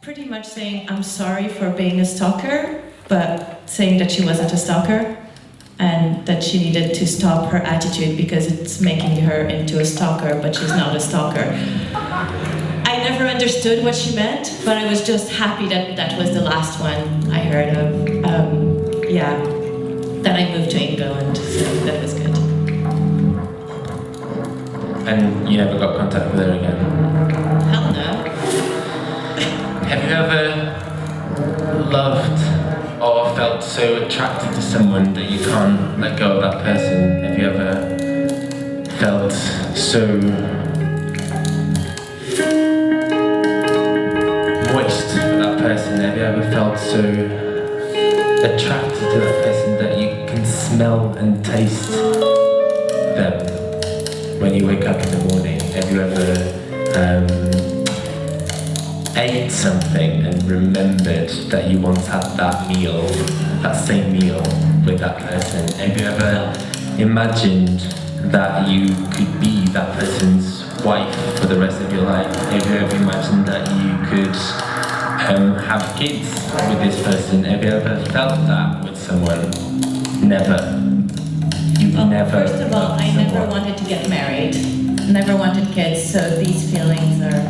Pretty much saying, I'm sorry for being a stalker, but saying that she wasn't a stalker and that she needed to stop her attitude because it's making her into a stalker, but she's not a stalker. I never understood what she meant, but I was just happy that that was the last one I heard of. Yeah, then I moved to England, so that was good. And you never got contact with her again? Hell no. Have you ever loved or felt so attracted to someone that you can't let go of that person? Have you ever felt so moist for that person? Have you ever felt so attracted to that person that you can smell and taste them when you wake up in the morning? Have you ever ate something and remembered that you once had that meal, that same meal with that person? Have you ever imagined that you could be that person's wife for the rest of your life? Have you ever imagined that you could have kids with this person? Have you ever felt that with someone? Never. Well, never. First of all, I never wanted to get married. Never wanted kids, so these feelings are...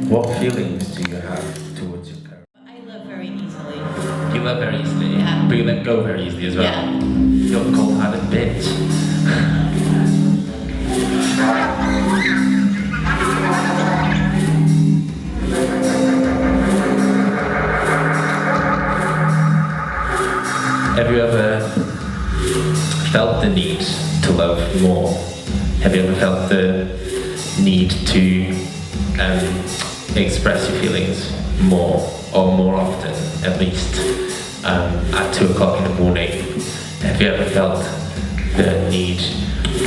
What feelings do you have towards your parents? I love very easily. You love very easily? Yeah. But you let go very easily as well? Yeah. You're a cold-hearted bitch. Have you ever felt the need to love more? Have you ever felt the need to express your feelings more, or more often at least, at 2 o'clock in the morning? Have you ever felt the need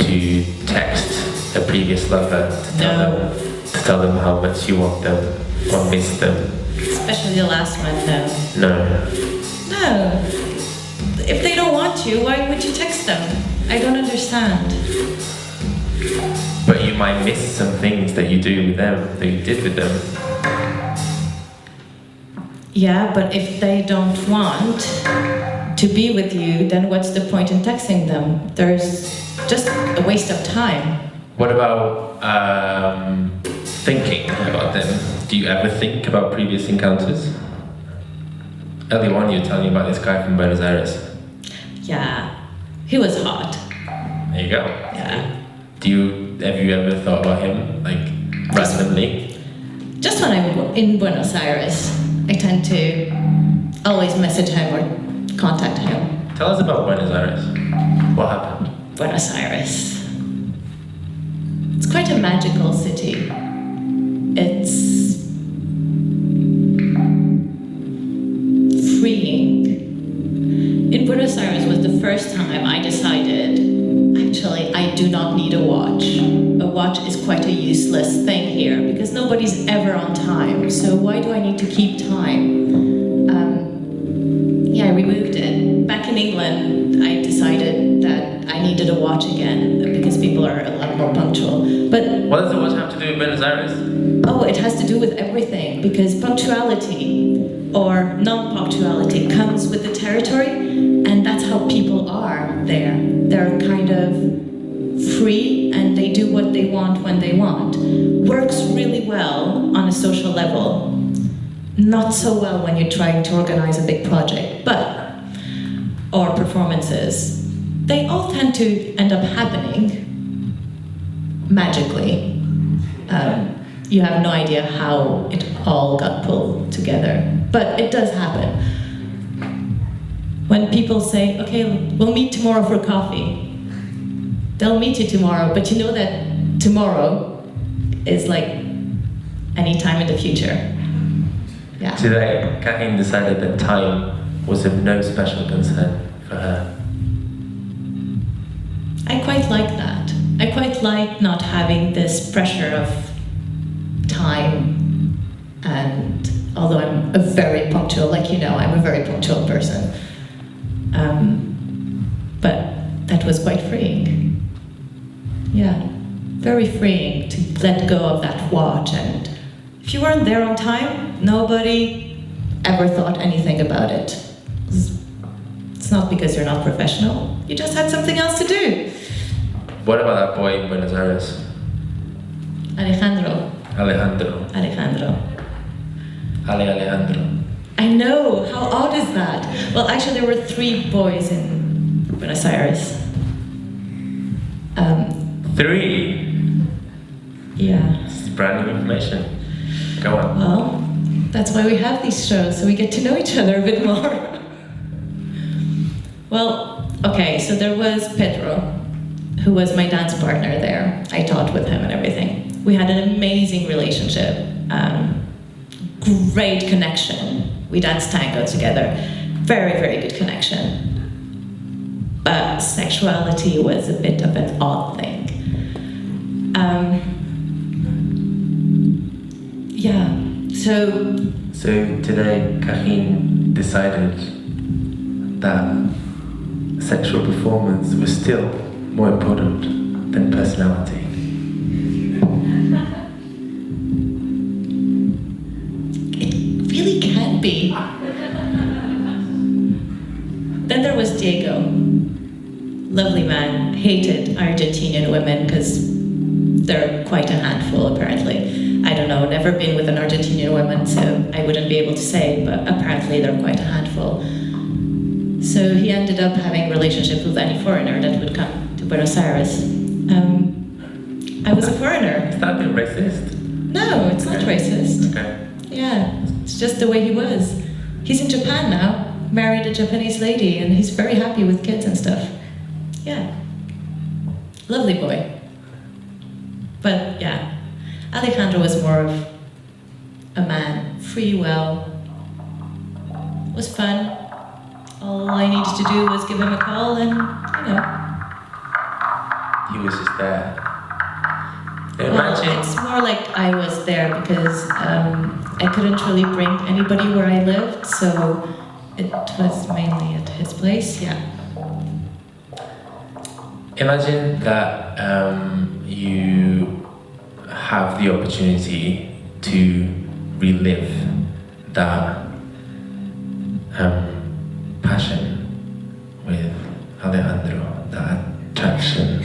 to text a previous lover to tell them how much you want them or miss them? Especially the last one, no. No. No. If they don't want you, why would you text them? I don't understand. But you might miss some things that you do with them, that you did with them. Yeah, but if they don't want to be with you, then what's the point in texting them? There's just a waste of time. What about thinking about them? Do you ever think about previous encounters? Earlier on you were telling me about this guy from Buenos Aires. Yeah, he was hot. There you go. Yeah. Have you ever thought about him, like, randomly? Just when I'm in Buenos Aires, I tend to always message him or contact him. Tell us about Buenos Aires. What happened? Buenos Aires. It's quite a magical city. It's freeing. In Buenos Aires was the first time I decided, actually, I do not need a watch. A watch is quite a useless thing here because nobody's ever on time. So why do I need to keep time? Yeah, I removed it. Back in England, I decided that I needed a watch again because people are a lot more punctual. But what does the watch have to do with Buenos Aires? Oh, it has to do with everything because punctuality or non-punctuality comes with the territory, and that's how people are there. They're kind of free and they do what they want when they want. Works really well on a social level. Not so well when you're trying to organize a big project, or performances. They all tend to end up happening magically. You have no idea how it all got pulled together, but it does happen. When people say, okay, we'll meet tomorrow for coffee, they'll meet you tomorrow, but you know that tomorrow is like any time in the future. Yeah. Today, Kahin decided that time was of no special concern for her. I quite like that. I quite like not having this pressure of time, and although I'm a very punctual, like you know, I'm a very punctual person. But that was quite freeing. Yeah, very freeing to let go of that watch and If you weren't there on time, nobody ever thought anything about it. It's not because you're not professional, you just had something else to do. What about that boy in Buenos Aires? Alejandro. Alejandro. I know, how odd is that? Well, actually there were 3 boys in Buenos Aires. 3? Yeah. This is brand new information. Go on. Well, that's why we have these shows, so we get to know each other a bit more. Well, okay, so there was Pedro, who was my dance partner there. I taught with him and everything. We had an amazing relationship, great connection. We danced tango together, very, very good connection. But sexuality was a bit of an odd thing. Yeah, so today, Karin decided that sexual performance was still more important than personality. It really can be. Then there was Diego. Lovely man, hated Argentinian women because they're quite a handful apparently. I don't know, never been with an Argentinian woman, so I wouldn't be able to say, but apparently they're quite a handful. So he ended up having relationships with any foreigner that would come to Buenos Aires. I was a foreigner. Is that a bit racist? No, it's not racist. Okay. Yeah, it's just the way he was. He's in Japan now, married a Japanese lady, and he's very happy with kids and stuff. Yeah. Lovely boy. But yeah, Alejandro was more of a man, free will, was fun. All I needed to do was give him a call and, He was just there. Well, it's more like I was there because I couldn't really bring anybody where I lived, so it was mainly at his place, yeah. Imagine that you have the opportunity to relive that passion with Alejandro, that attraction.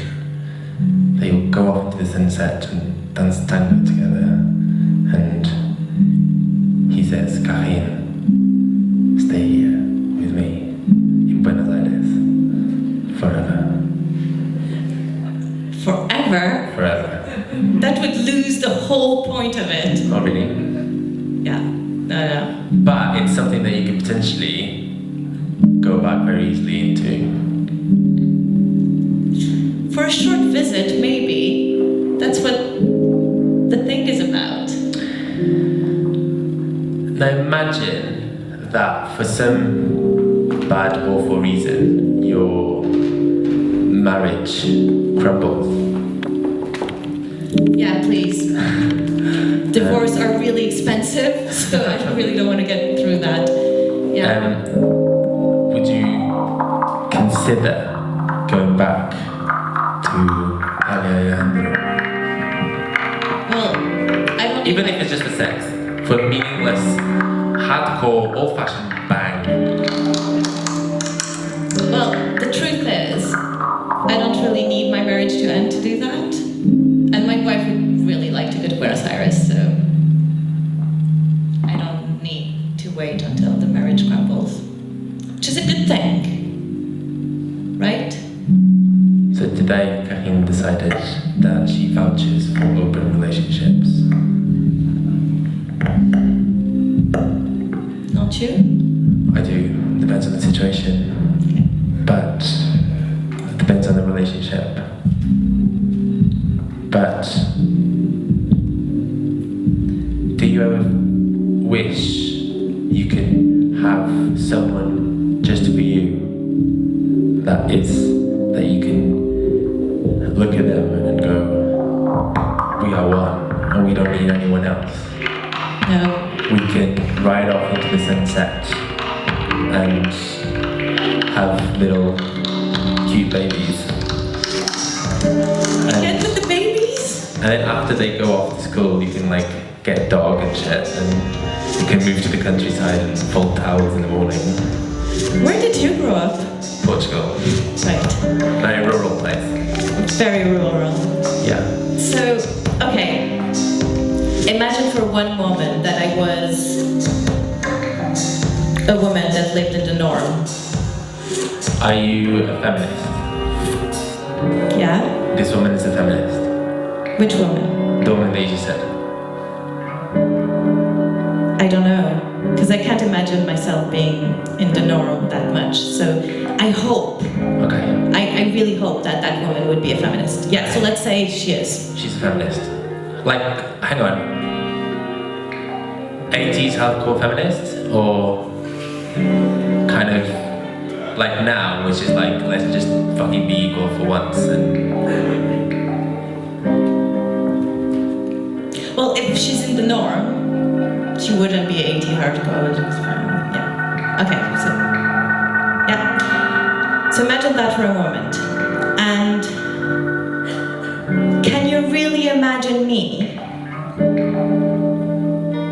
They go off into the sunset and dance tango together, and he says, Karin, stay here with me in Buenos Aires forever. Forever? Forever. That would lose the whole point of it. Oh, really? Yeah, no. But it's something that you could potentially go back very easily into. For a short visit, maybe. That's what the thing is about. Now imagine that for some bad, awful reason, your marriage crumbles. Yeah, please. Divorce are really expensive, so I really don't want to get through that. Yeah. Would you consider going back to Alejandro? Well, I don't. Even if it's just for sex, for meaningless, hardcore, old-fashioned bang. Well, the truth is, I don't really need my marriage to end to do that. And my wife would really like to go to Buenos Aires, so I don't need to wait until the marriage crumbles. Which is a good thing, right? So today, Karin decided that she vouches for open relationships. Not you? I do. Depends on the situation. But it depends on the relationship. But do you ever wish you could have someone just for you that you can look at them and go, we are one and we don't need anyone else? No. We can ride off into the sunset and have little cute babies. Get with the babies? And then after they go off to school, you can get a dog and shit, and you can move to the countryside and fold towels in the morning. Where did you grow up? Portugal. Right. Very rural place. Very rural. Yeah. So, okay. Imagine for one moment that I was a woman that lived in the norm. Are you a feminist? Yeah? This woman is a feminist. Which woman? The woman that you just said. I don't know. Because I can't imagine myself being in the norm that much. So I hope, Okay. I really hope that that woman would be a feminist. Yeah, so let's say she is. She's a feminist. Like, hang on. 80s hardcore feminist? Or kind of like now, which is like, let's just fucking be equal for once and... Well, if she's in the norm, she wouldn't be 80 hardcore. Yeah. Okay, so... Yeah. So imagine that for a moment. And can you really imagine me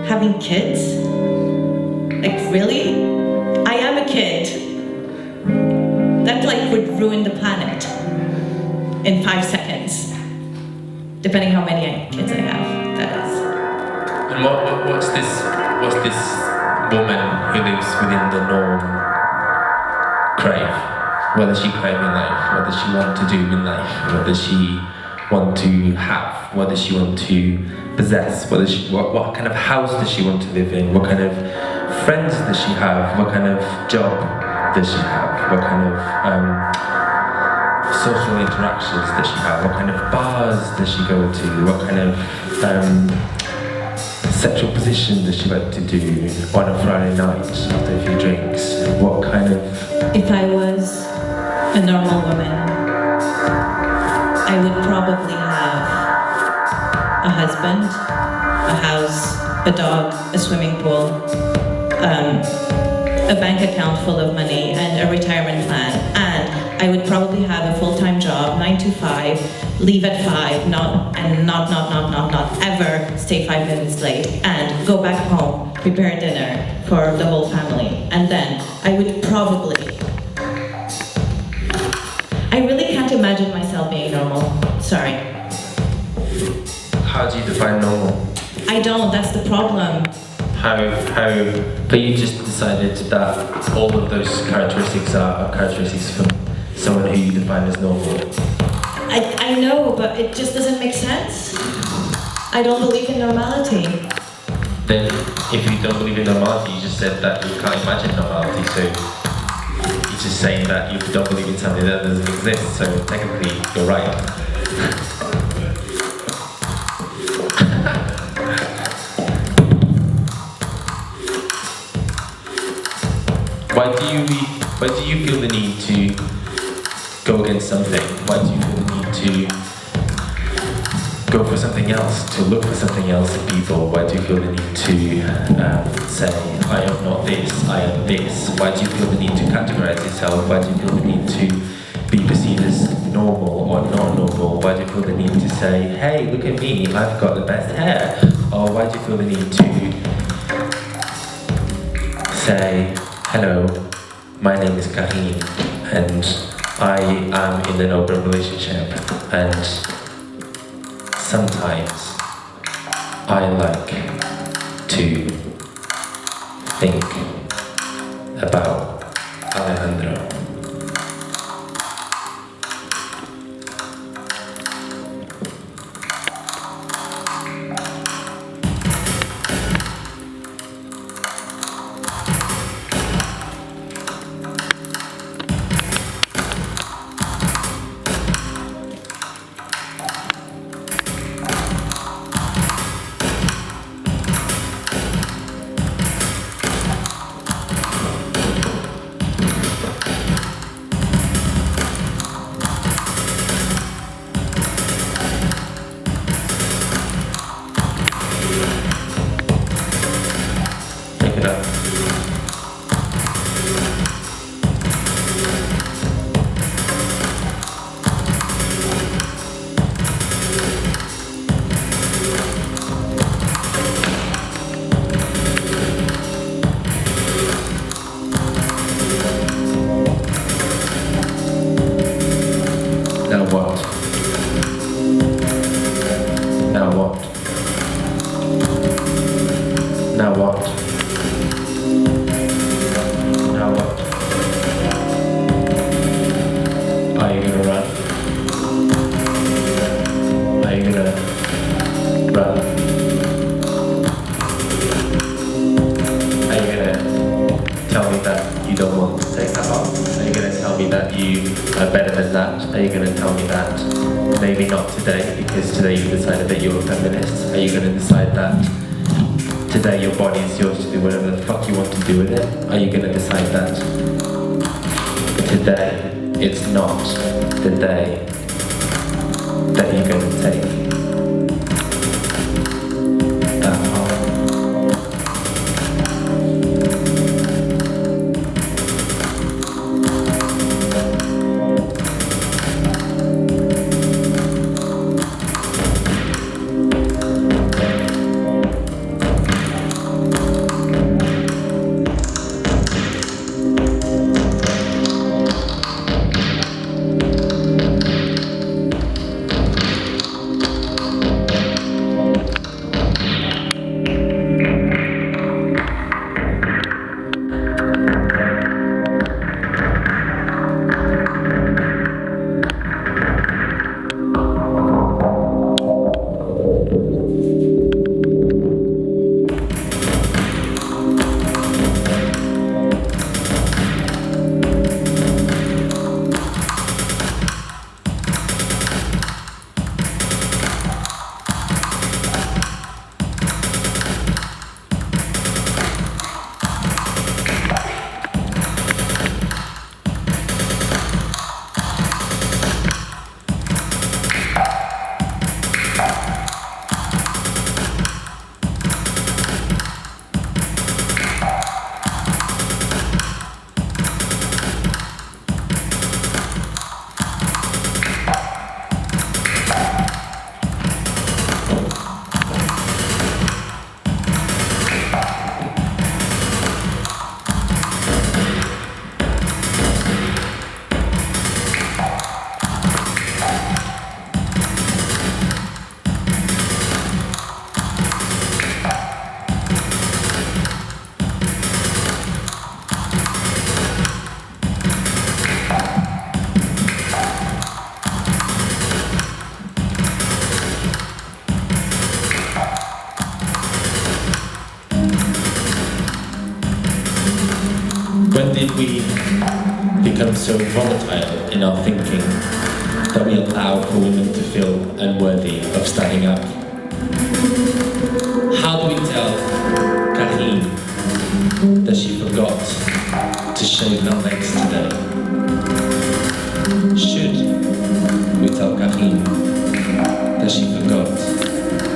having kids? Like, really? I am a kid. That like would ruin the planet in 5 seconds. Depending how many kids I have, that is. And what's this woman who lives within the norm crave? What does she crave in life? What does she want to do in life? What does she want to have? What does she want to possess? What kind of house does she want to live in? What kind of friends does she have? What kind of job does she have? What kind of social interactions does she have? What kind of bars does she go to? What kind of sexual position does she like to do on a Friday night after a few drinks? What kind of... If I was a normal woman, I would probably have a husband, a house, a dog, a swimming pool, a bank account full of money, and a retirement plan. And I would probably have a full-time job, 9 to 5, leave at 5, not ever stay 5 minutes late, and go back home, prepare dinner for the whole family. And then I would probably... I really can't imagine myself being normal. Sorry. How do you define normal? I don't, that's the problem. But you just decided that all of those characteristics are characteristics from someone who you define as normal. I know, but it just doesn't make sense. I don't believe in normality. Then, if you don't believe in normality, you just said that you can't imagine normality, so you're just saying that you don't believe in something that doesn't exist, so technically, you're right. Why do you feel the need to go against something? Why do you feel the need to go for something else, to look for something else in people? Why do you feel the need to say, I am not this, I am this? Why do you feel the need to categorize yourself? Why do you feel the need to be perceived as normal or not normal? Why do you feel the need to say, hey, look at me, I've got the best hair? Or why do you feel the need to say, hello, my name is Karim, and I am in an open relationship, and sometimes I like to think about Alejandro. what? Now what? Now what? Now what? Are you gonna run? Are you gonna run? Are you gonna tell me that you don't want to take that off? Are you gonna tell me that you are better than that? Are you gonna tell me that maybe not today, because today you decided that you're a feminist? Are you gonna decide that today your body is yours to do whatever the fuck you want to do with it? Are you gonna decide that today it's not the day that you're gonna take that off? When did we become so volatile in our thinking that we allow for women to feel unworthy of standing up? How do we tell Karine that she forgot to shave her legs today? Should we tell Karine that she forgot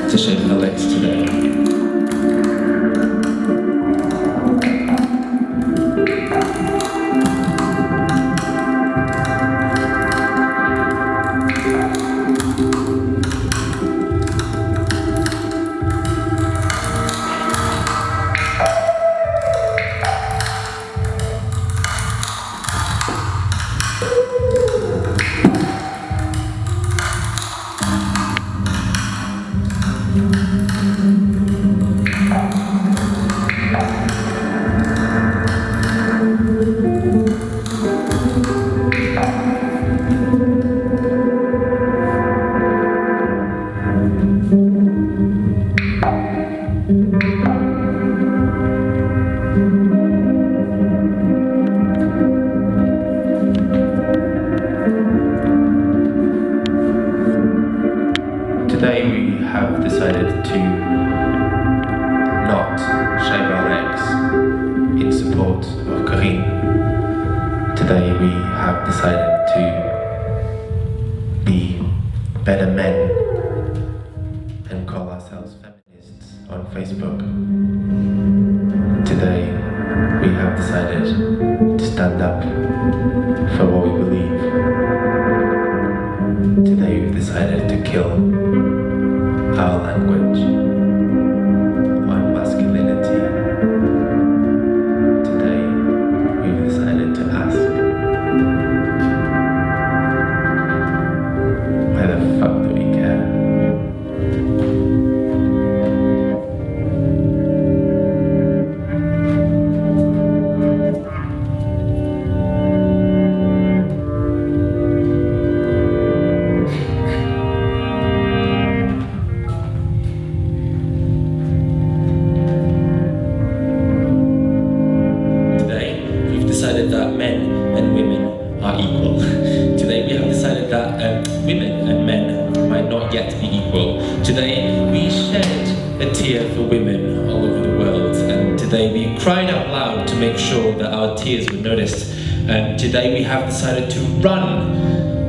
to shave her legs today? Today we have decided to not shave our legs in support of Karine. Today we have decided to be better men and call ourselves feminists on Facebook. Today we have decided to stand up for what we believe. Today we've decided to kill our language on masculinity. Today we've decided to ask We cried out loud to make sure that our tears were noticed. And today we have decided to run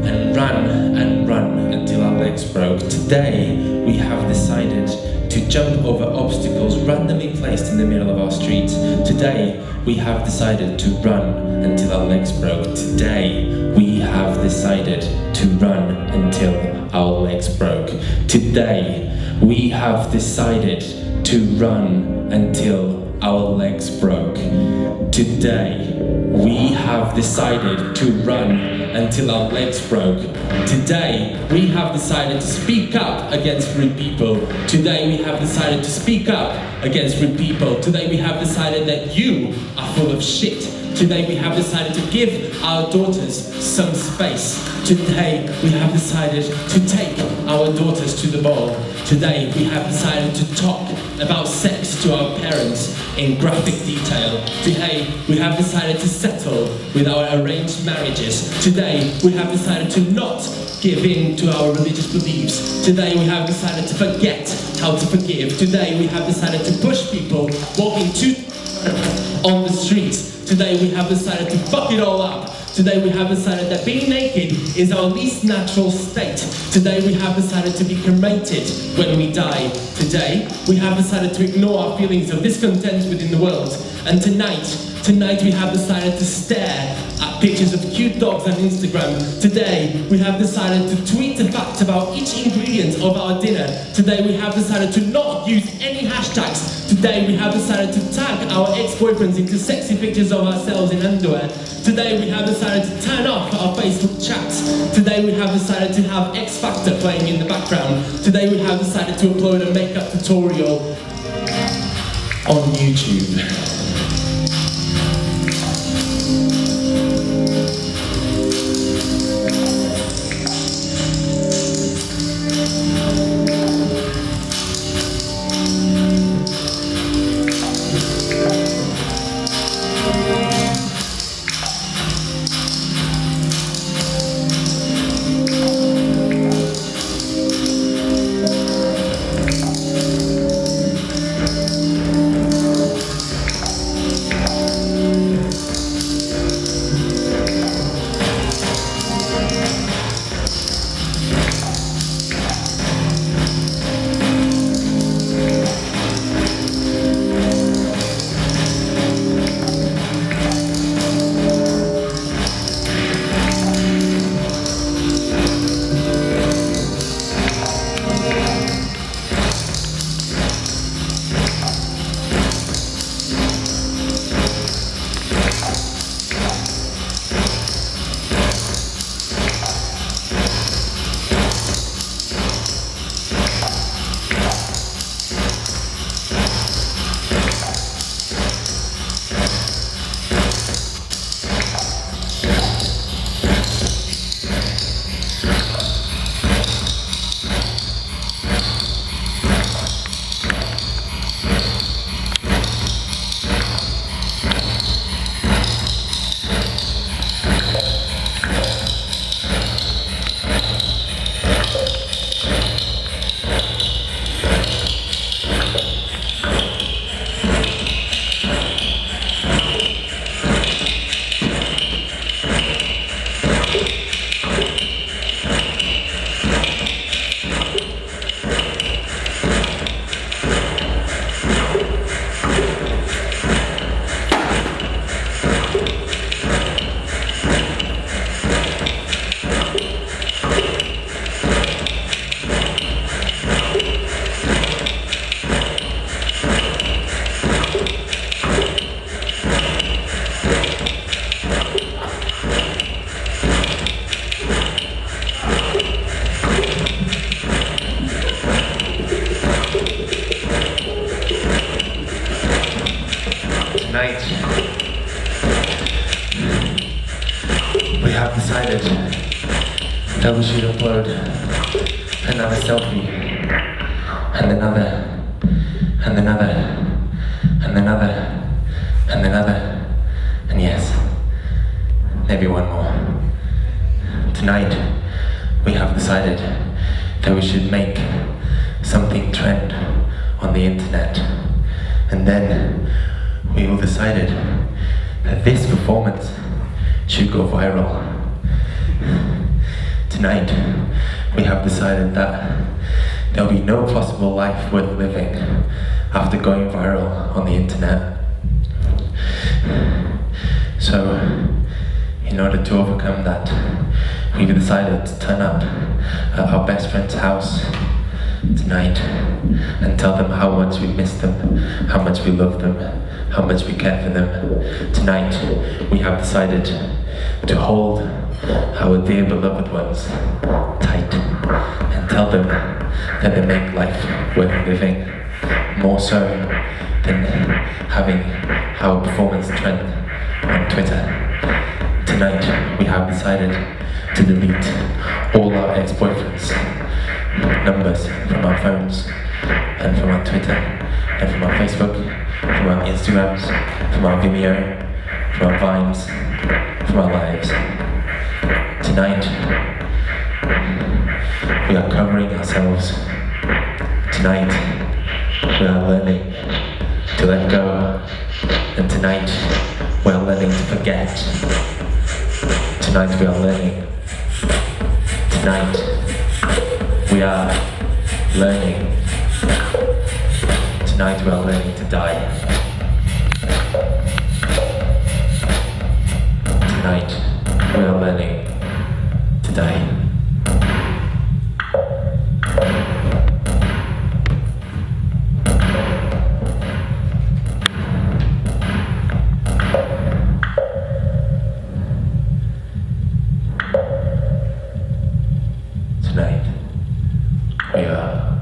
and run and run until our legs broke. Today we have decided to jump over obstacles randomly placed in the middle of our street. Today we have decided to run until our legs broke. Today we have decided to run until our legs broke. Today we have decided to run until our legs broke. Today we have decided to run until our legs broke. Today we have decided to speak up against rude people. Today we have decided to speak up against rude people. Today we have decided that you are full of shit. Today we have decided to give our daughters some space. Today we have decided to take our daughters to the ball. Today we have decided to talk about sex to our parents in graphic detail. Today we have decided to settle with our arranged marriages. Today we have decided to not give in to our religious beliefs. Today we have decided to forget how to forgive. Today we have decided to push people walking on the streets. Today we have decided to fuck it all up. Today we have decided that being naked is our least natural state. Today we have decided to be cremated when we die. Today we have decided to ignore our feelings of discontent within the world. And tonight we have decided to stare at pictures of cute dogs on Instagram. Today we have decided to tweet a fact about each ingredient of our dinner. Today we have decided to not use any hashtags. Today we have decided to tag our ex-boyfriends into sexy pictures of ourselves in underwear. Today we have decided to turn off our Facebook chats. Today we have decided to have X Factor playing in the background. Today we have decided to upload a makeup tutorial on YouTube. Tonight, we have decided that we should upload another selfie, and another, and another, and another, and another, and yes, maybe one more. Tonight, we have decided that we should make something trend on the internet, and then we all decided that this performance should go viral. Tonight, we have decided that there'll be no possible life worth living after going viral on the internet. So, in order to overcome that, we've decided to turn up at our best friend's house tonight and tell them how much we miss them, how much we love them, how much we care for them. Tonight, we have decided to hold our dear beloved ones tight and tell them that they make life worth living, more so than having our performance trend on Twitter. Tonight, we have decided to delete all our ex-boyfriends' numbers from our phones and from our Twitter and from our Facebook, from our Instagrams, from our Vimeo, from our Vines, from our lives. Tonight, we are covering ourselves. Tonight, we are learning to let go. And tonight, we are learning to forget. Tonight, we are learning. Tonight, we are learning. Tonight, we are learning to die. Tonight, we are learning to die. Tonight, we are